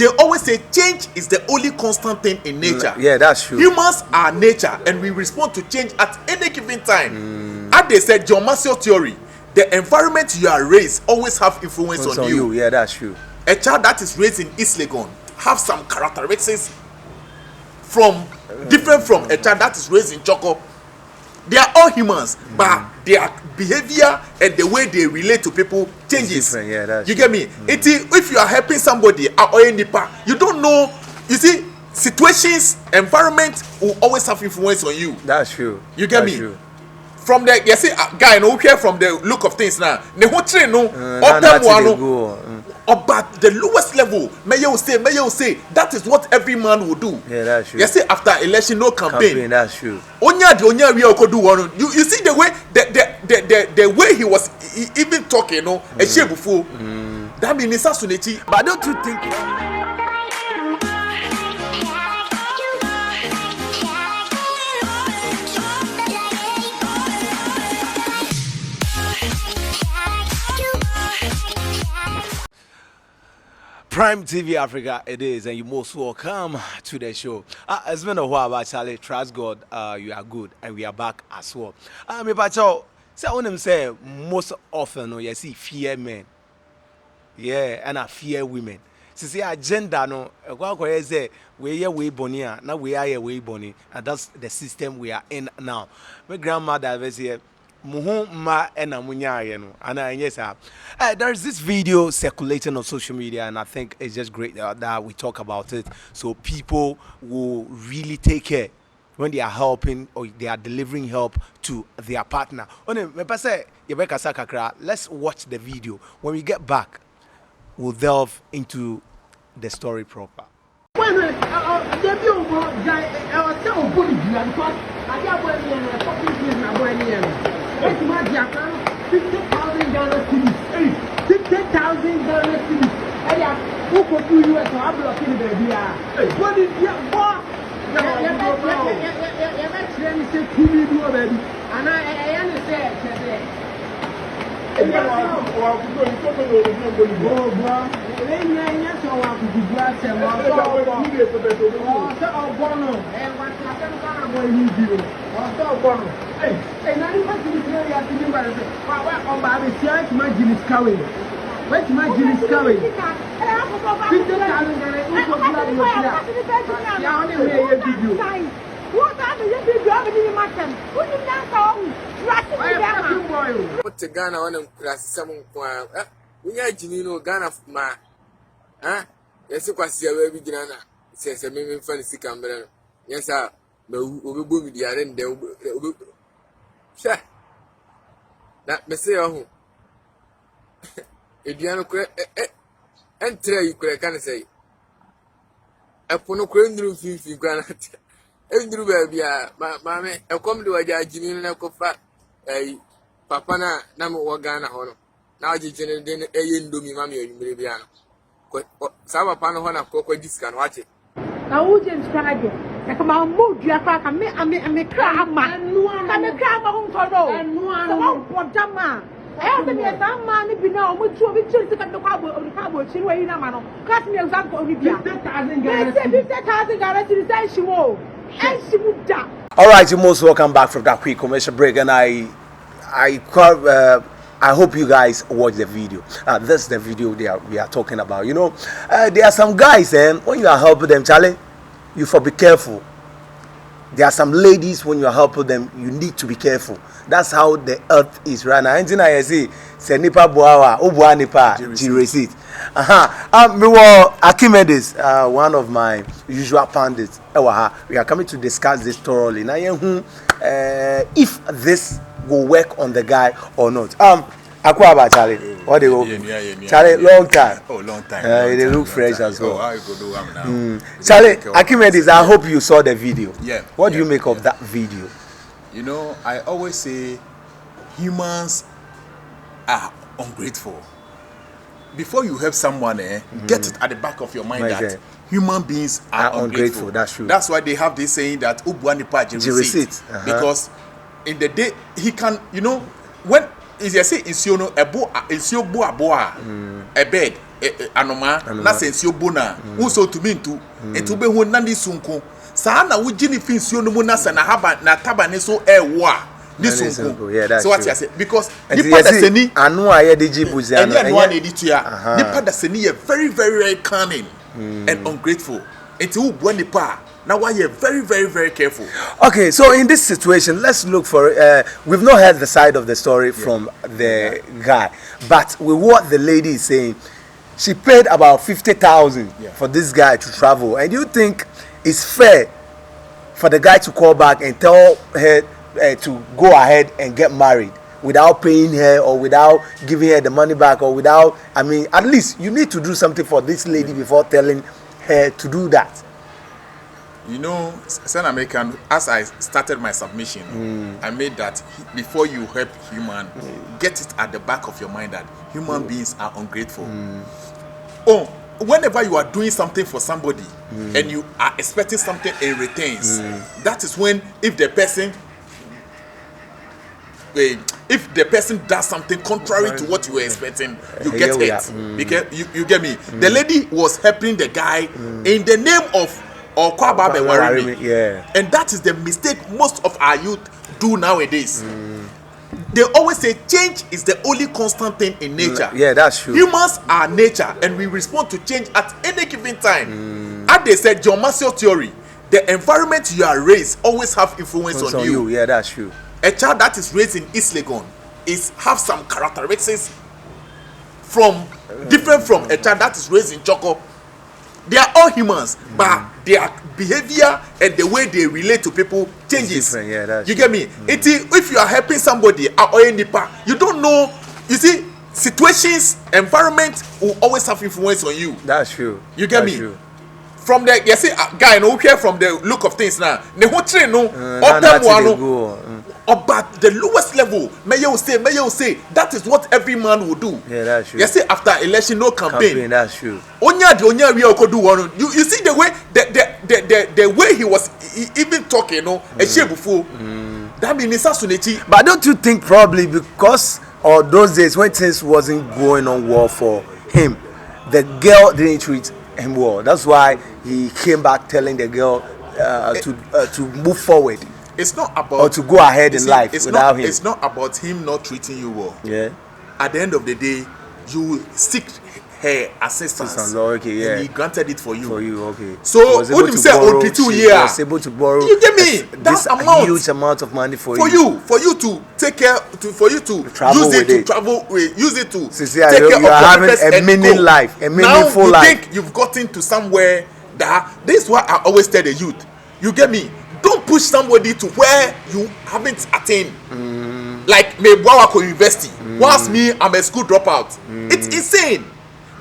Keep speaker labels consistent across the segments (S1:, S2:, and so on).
S1: they always say change is the only constant thing in nature.
S2: Yeah, that's true.
S1: Humans are nature, and we respond to change at any given time. As they said, John Marshall theory, the environment you are raised always have influence on you.
S2: Yeah, that's true.
S1: A child that is raised in East Legon have some characteristics from different from a child that is raised in Choco. They are all humans, but their behavior and the way they relate to people changes.
S2: Yeah, that's
S1: you get me? If you are helping somebody or any you don't know. You see, situations, environment will always have influence on you.
S2: That's true.
S1: You get
S2: that's
S1: me?
S2: True.
S1: From the you see guy no here from the look of things now. The whole train no about the lowest level. May you say that is what every man will do.
S2: Yeah, that's true.
S1: You see, after election no campaign.
S2: That's true.
S1: Onya we could do one. You see the way the way he was even talking, you know, a shame before. That means it's fascinating. But don't you think?
S2: Prime TV Africa, it is, and you're most welcome to the show. It's been a while, but Charlie, trust God, you are good, and we are back as well. Me pacho, say I want them say most often, you see fear men, yeah, and I fear women. So see agenda no, say we are way bonia, now we are way boni, and that's the system we are in now. My grandmother was here. There's this video circulating on social media, and I think it's just great that we talk about it, so people will really take care when they are helping or they are delivering help to their partner. Let's watch the video. When we get back, we'll delve into the story proper.
S3: It's my account, 50,000 Ghana cedis. 50,000 Ghana cedis. And who could do you at the Ablock in the idea? What is your boss? You're not trying to say to me, baby. And I understand. Oh,
S4: what the Ghana on them class some we are Genino Ghana ma. Huh? Yes, you can see a baby Ghana. Says a maybe fancy camera. Yes, sir. But we will be the end there. That Messiah home. If you are enter, you can say. Upon a crane if you granite. Andrew baby, mamma, I come to a Genino Cofa. Papa na mo Ghana hono na oje jene den ndomi mama yumire bia no sa papa no hona kokko disika no ache
S3: na wo je strage e kama mo dua ka me kra ama ka me kra ama ho nto no so wo bodama e se me sa ma ni bi na o mo tu obi chiri ka dokwa bo chiri we na ma no class me exam ko obi bia 50,000 Ghana chiri say she wo and she would da.
S2: All right, you're most welcome back from that quick commercial break, and I hope you guys watch the video. This is the video we are talking about. You know, there are some guys, when you are helping them, Charlie, you for be careful. There are some ladies, when you are helping them, you need to be careful. That's how the earth is right now. Anything I say, say nipa boawa, ubua nipa, jireceipt. Archimedes, one of my usual pundits. We are coming to discuss this thoroughly. Now, if this will work on the guy or not. Akwaba Charlie, what they go? Charlie, long time.
S1: Oh, long time.
S2: They look fresh as well.
S1: Oh, I go do now.
S2: Charlie, Archimedes, I hope you saw the video.
S1: Yeah.
S2: What do you make of that video?
S1: You know, I always say humans are ungrateful. Before you help someone, get it at the back of your mind that human beings are ungrateful.
S2: That's true.
S1: That's why they have this saying that Ubuani pa receipt. Because in the day he can, you know, when is you say a bed anoma na sensuo bona unso tumi ntu etu be hu na ni sunko saa na wo gini fi nsuo no mu na sa na haba na taba ne so ewo a ni sunko so what you say because nipa da seni
S2: anu aye de jibuzi
S1: anu anu na editua nipa da seni ye very very very cunning and ungrateful enti wo bo nipa now why you're very very very careful.
S2: Okay, so in this situation let's look for we've not heard the side of the story from the guy, but with what the lady is saying, she paid about 50,000 for this guy to travel, and you think it's fair for the guy to call back and tell her to go ahead and get married without paying her or without giving her the money back or without, I mean, at least you need to do something for this lady before telling her to do that.
S1: You know, Sen American, as I started my submission, I made that before you help human, get it at the back of your mind that human beings are ungrateful. Oh, whenever you are doing something for somebody and you are expecting something in returns, that is when if the person does something contrary to what you were expecting, you get hurt. Because you get me. The lady was helping the guy in the name of or and that is the mistake most of our youth do nowadays. They always say change is the only constant thing in nature.
S2: Yeah, that's true.
S1: Humans are nature and we respond to change at any given time. As they said, John Marshall theory, the environment you are raised always have influence on you.
S2: Yeah, that's true.
S1: A child that is raised in East Legon have some characteristics different from a child that is raised in Choco. They are all humans, but their behavior and the way they relate to people changes.
S2: Yeah,
S1: you get me? If you are helping somebody you don't know. You see, situations, environment will always have influence on you.
S2: That's true.
S1: You get me?
S2: True.
S1: From the guy, no care from the look of things now. But the lowest level, may you say, that is what every man will do.
S2: Yeah, that's true.
S1: You see, after election, no campaign.
S2: That's true.
S1: You see the way the way he was even talking, you know, that means
S2: but don't you think probably because or those days when things wasn't going on well for him, the girl didn't treat him well. That's why he came back telling the girl to move forward.
S1: It's not about
S2: or to go ahead in life without him.
S1: It's not about him not treating you well.
S2: Yeah.
S1: At the end of the day, you seek her assistance.
S2: Okay, yeah.
S1: And he granted it for you.
S2: For you, okay.
S1: So what you say?
S2: Was able to borrow.
S1: You get me? That amount,
S2: huge amount of money for
S1: you to take care, for you to
S2: travel
S1: use it to
S2: it.
S1: Travel with, use it to
S2: take care of your having a meaning life, a meaningful life.
S1: Now you think you've gotten to somewhere that this is what I always tell the youth. You get me? Don't push somebody to where you haven't attained. Like me, Bawako University. Whilst me, I'm a school dropout. It's insane.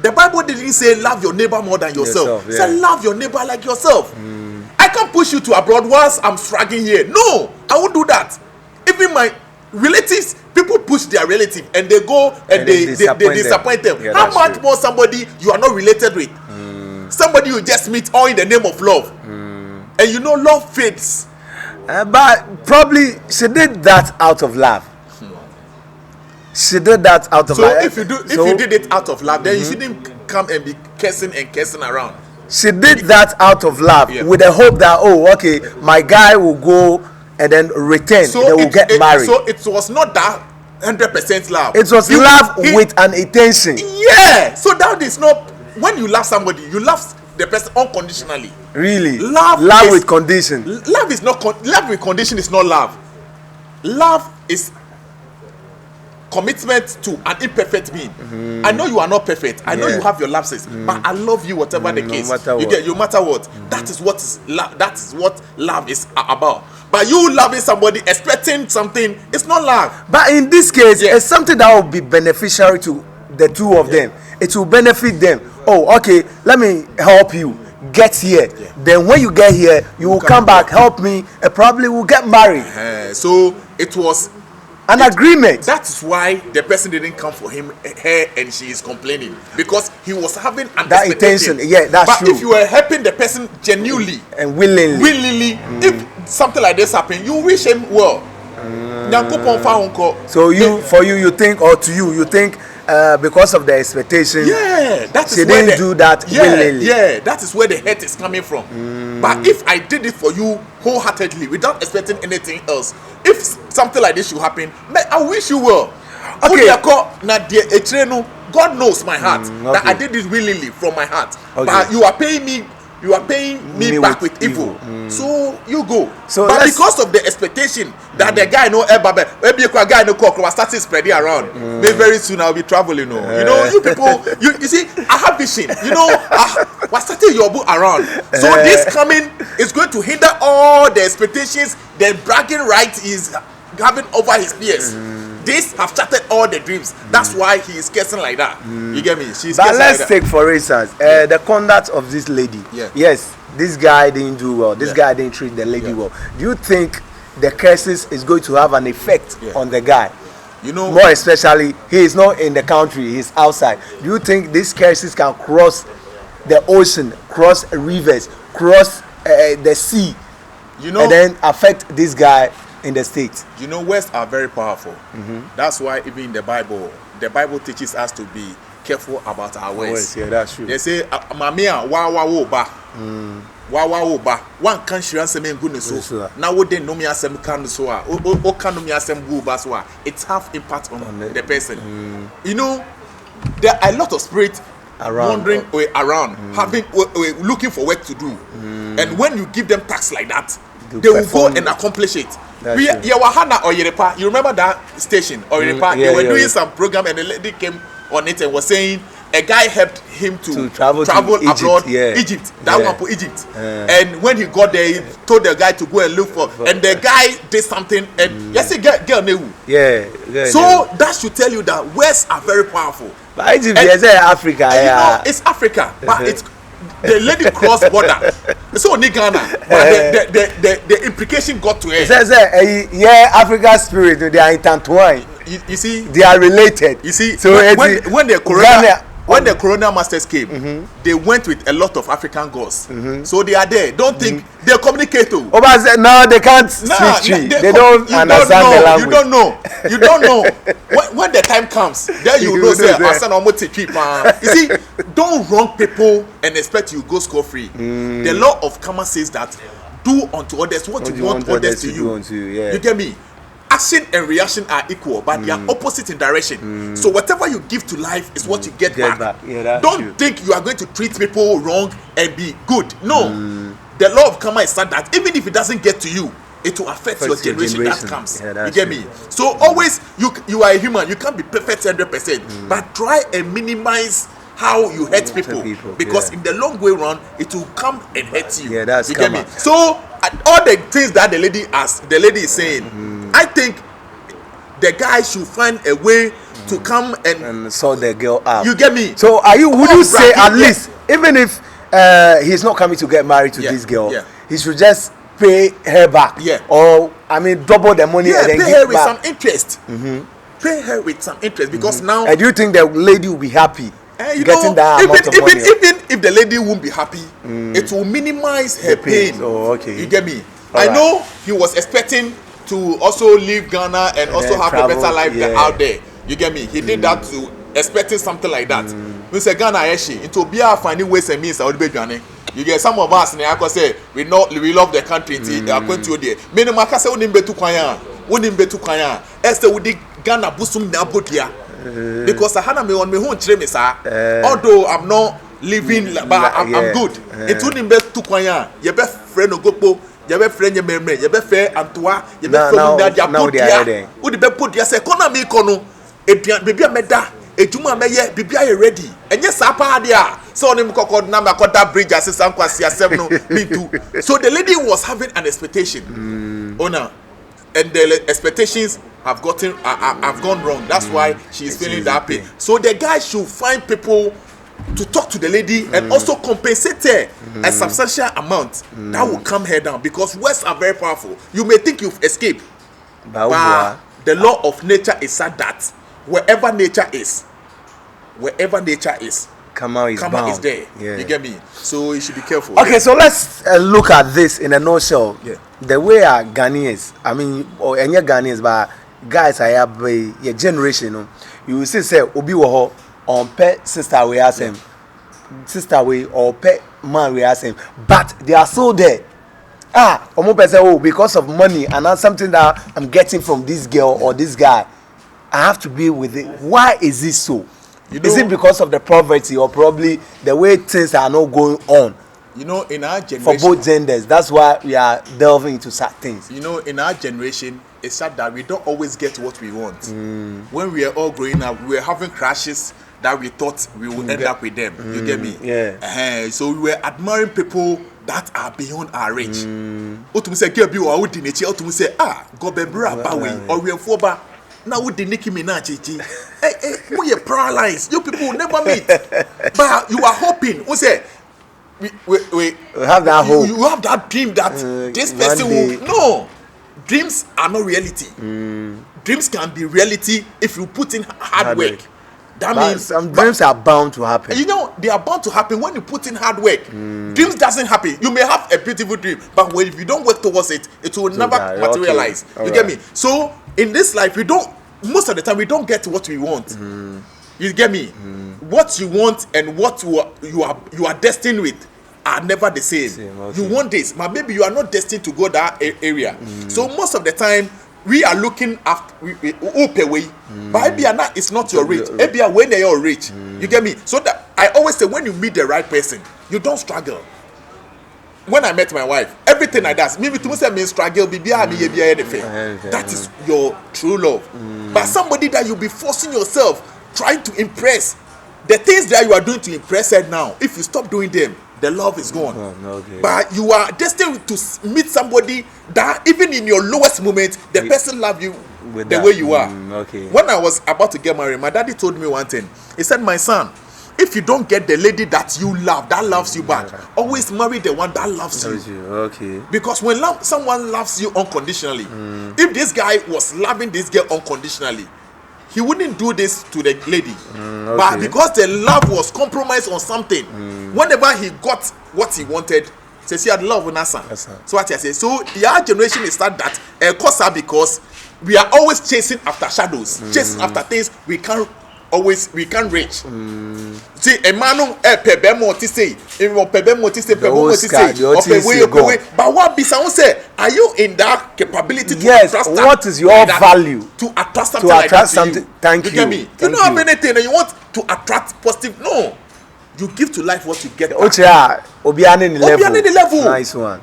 S1: The Bible didn't say love your neighbor more than yourself. It said love your neighbor like yourself. I can't push you to abroad whilst I'm struggling here. No, I won't do that. Even my relatives, people push their relative and they go and they disappoint them.
S2: Yeah,
S1: how much more somebody you are not related with? Somebody you just meet all in the name of love. And you know love fades.
S2: But probably she did that out of love. She did that out of love.
S1: So if you did it out of love, then you shouldn't come and be cursing around.
S2: She did that out of love with the hope that my guy will go and then return. So they will get married.
S1: So it was not that 100% love.
S2: It was love with an intention.
S1: Yeah. So that is not when you love somebody, you love the person unconditionally.
S2: Really?
S1: Love
S2: with condition.
S1: Love is not love with condition is not love. Love is commitment to an imperfect being. I know you are not perfect. I know you have your lapses, but I love you whatever the case. No matter what. That is what love. That is what love is about. But you loving somebody, expecting something, it's not love.
S2: But in this case, it's something that will be beneficial to the two of them. It will benefit them. Oh, okay, let me help you get here. Then when you get here, you will come back, help me, and probably will get married.
S1: So it was
S2: an agreement.
S1: That is why the person didn't come for her and she is complaining, because he was having
S2: that intention. Yeah, that's true.
S1: But if you were helping the person genuinely
S2: and willingly,
S1: if something like this happened, you wish him well.
S2: So you think because of the expectation.
S1: Yeah, that is
S2: she
S1: where
S2: didn't do that willingly.
S1: Yeah, that is where the hurt is coming from. But if I did it for you wholeheartedly without expecting anything else, if something like this should happen, I wish you well. Okay, God knows my heart that I did this willingly from my heart. Okay. But you are paying me back with evil. So you go. So but because of the expectation that the guy maybe a guy no cock was starting spreading around. Maybe very soon I'll be traveling. You know, you people, you see, I have vision. You know, was starting your book around. So this coming is going to hinder all the expectations, the bragging right is having over his peers. This have shattered all the dreams. That's why he is cursing like that. You get me? She's
S2: but let's
S1: like
S2: take for instance the conduct of this lady. Yes, this guy didn't do well. This guy didn't treat the lady well. Do you think the curses is going to have an effect on the guy?
S1: You know,
S2: more especially he is not in the country, he's outside. Do you think these curses can cross the ocean, cross rivers, cross the sea, you know, and then affect this guy in the States?
S1: You know, words are very powerful. That's why even in the Bible teaches us to be careful about our words.
S2: Yeah, that's true.
S1: They say mamia wa wo ba one can share some good so now what they know me as some can so o can know me as some go ba so it have impact on the person. You know, there are a lot of spirits wandering around having looking for work to do, and when you give them tasks like that, they will go and accomplish it. Yawahana or Yerepa, you remember that station or Yerepa? They were doing some program and the lady came on it and was saying a guy helped him to travel abroad, Egypt. That one for Egypt. And when he got there, he told the guy to go and look for, and the guy did something. And yes, girl, so that should tell you that words are very powerful.
S2: But Egypt is Africa.
S1: You know, it's Africa, but it's the lady crossed border. So only Ghana, but the implication got to her.
S2: It says African spirit, they are intertwined.
S1: You see,
S2: they are related.
S1: You see,
S2: so
S1: when the Corona Masters came, they went with a lot of African gods. So they are there. Don't think they communicate.
S2: No, they can't speak. They don't understand the language.
S1: You don't know. When the time comes, then you know. Say, you see, don't wrong people and expect you go score free. The law of karma says that do unto others what you want others to do. You get me? Action and reaction are equal, but they are opposite in direction. So whatever you give to life is what you get back.
S2: Yeah,
S1: don't think you are going to treat people wrong and be good. No, the law of karma is such that even if it doesn't get to you, it will affect your generation that comes. You get me? So always you are a human. You can't be perfect 100%, but try and minimize how you hurt people because in the long way run it will come and hurt you.
S2: Yeah, that's
S1: you get me? So all the things that the lady is saying, I think the guy should find a way to come and
S2: sort the girl out.
S1: You get me?
S2: So would you say at least even if he's not coming to get married to this girl, he should just pay her back? Or double the money and then
S1: pay her with some interest. Pay her with some interest because now.
S2: And do you think the lady will be happy? Getting that amount of money.
S1: Even if the lady won't be happy, it will minimize her pain.
S2: Oh, okay.
S1: You get me? I know he was expecting to also leave Ghana and also have a better life out there. You get me? He did that to expecting something like that. Mr. Ghana Ayeshi, it will be finding ways and means. You get some of us, I say we love the country. According to you, many makase unimbe tu kwanya. Esther would Ghana busum na bodia. Because I had me on my own tremisa. Although I'm not living, but I'm good. It wouldn't be too quiet. Your best friend Ogopo, your best friend your memory, your best friend Antoine, your best friend that you put there. Would be put your economy kono. Baby meda, a juma meye, baby are ready. And yes, apa dia. So him kokod na makota bridge assistant kwasi asem me too. So the lady was having an expectation. Ona. And the expectations have gone wrong. That's why she is feeling that pain. So the guy should find people to talk to the lady and also compensate her a substantial amount that will calm her down because words are very powerful. You may think you've escaped, but the law of nature is such that wherever nature is,
S2: Karma is
S1: there. You get me? So you should be careful.
S2: Okay, so let's look at this in a nutshell. The way our Ghanaians, or any Ghanaians, but guys, I have a generation. you will say obi wo ho on pet sister we ask him sister we or pet man we ask him, but they are so there. Omo person, oh, because of money and not something that I'm getting from this girl or this guy, I have to be with it. Why is this so? Is it because of the poverty or probably the way things are not going on?
S1: You know, in our generation,
S2: for both genders, that's why we are delving into such things.
S1: You know, in our generation, it's sad that we don't always get what we want. When we are all growing up, we were having crashes that we thought we would end up with them. You get me?
S2: Yeah.
S1: So we were admiring people that are beyond our reach. Otum say, "Girl, you are with the nature." Otum say, "Go be bra bawe or we for ba." Now with the Nicki Minaj, hey, we are paralyzed. You people will never meet, but you are hoping. We say. We
S2: have that hope.
S1: You have that dream that this person will. No, dreams are not reality. Dreams can be reality if you put in hard work. That means
S2: some dreams are bound to happen.
S1: You know, they are bound to happen when you put in hard work. Dreams doesn't happen. You may have a beautiful dream, but if you don't work towards it, it will never materialize.
S2: Okay.
S1: You get me? So in this life, most of the time we don't get what we want. You get me? What you want and what you are destined with are never the same.
S2: Okay.
S1: You want this, but maybe you are not destined to go that area. So most of the time we are looking after way, but it's not your reach. Maybe when they are rich, you get me. So that I always say, when you meet the right person, you don't struggle. When I met my wife, everything I does, maybe to say me struggle, that is your true love. But somebody that you'll be forcing yourself, trying to impress, the things that you are doing to impress her now, if you stop doing them, the love is gone.
S2: Okay.
S1: But you are destined to meet somebody that even in your lowest moment, the person love you the way you are.
S2: Okay.
S1: When I was about to get married, my daddy told me one thing. He said, "My son, if you don't get the lady that you love, that loves you back, always marry the one that loves you."
S2: Okay.
S1: Because when someone loves you unconditionally, if this guy was loving this girl unconditionally, he wouldn't do this to the lady.
S2: Okay.
S1: But because the love was compromised on something, whenever he got what he wanted, says he had love with Nasa. So what I say, so our generation is that because we are always chasing after shadows, chasing after things we can't reach. See, a man pebemo to say, but what be someone say, are you in that capability to attract?
S2: What is your value
S1: to attract something like that to you?
S2: Thank you.
S1: Get me? You don't have anything and you want to attract positive. No, you give to life what you get.
S2: Obiane
S1: the level.
S2: Nice one.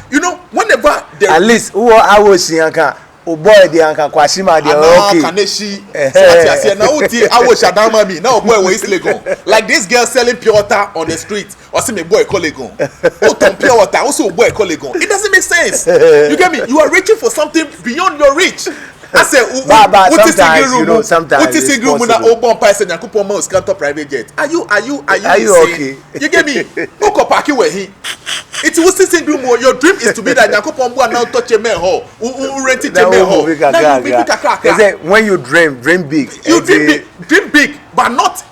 S1: You know, whenever
S2: at least who I was boy the anka kwashima the okay
S1: kaneshi so na uti awo shadama mi na boy we is legon like this girl selling pure water on the street or see me boy call legon o ton pure water also boy call legon. It doesn't make sense. You get me? You are reaching for something beyond your reach. I say sometimes it's possible. Private jet. Are you
S2: okay?
S1: You get me? Oko parky where he. It was sitting room. Your dream is to be that Yakupon now touch a man hole. Rent it a man hole.
S2: When you dream big.
S1: You dream big, but not.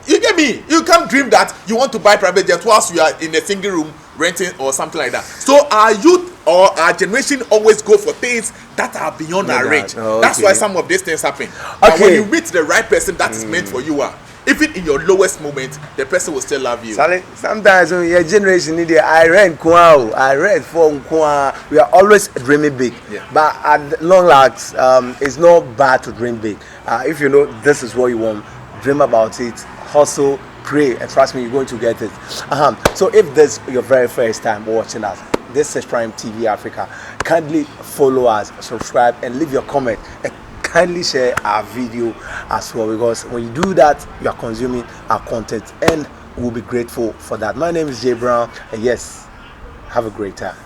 S1: You get me? You can't dream that you want to buy private jet whilst you are in a single room renting or something like that. So our youth or our generation always go for things that are beyond our reach. That's why some of these things happen. But when you meet the right person that is meant for you, even in your lowest moment, the person will still love you.
S2: Sometimes your generation need I read for we are always dreaming big.
S1: Yeah.
S2: But at long last, it's not bad to dream big. If you know this is what you want, dream about it, hustle, pray, and trust me, you're going to get it. So if this is your very first time watching us, this is Prime TV Africa. Kindly follow us, subscribe, and leave your comment. And kindly share our video as well, because when you do that, you are consuming our content, and we'll be grateful for that. My name is Jay Brown, and yes, have a great time.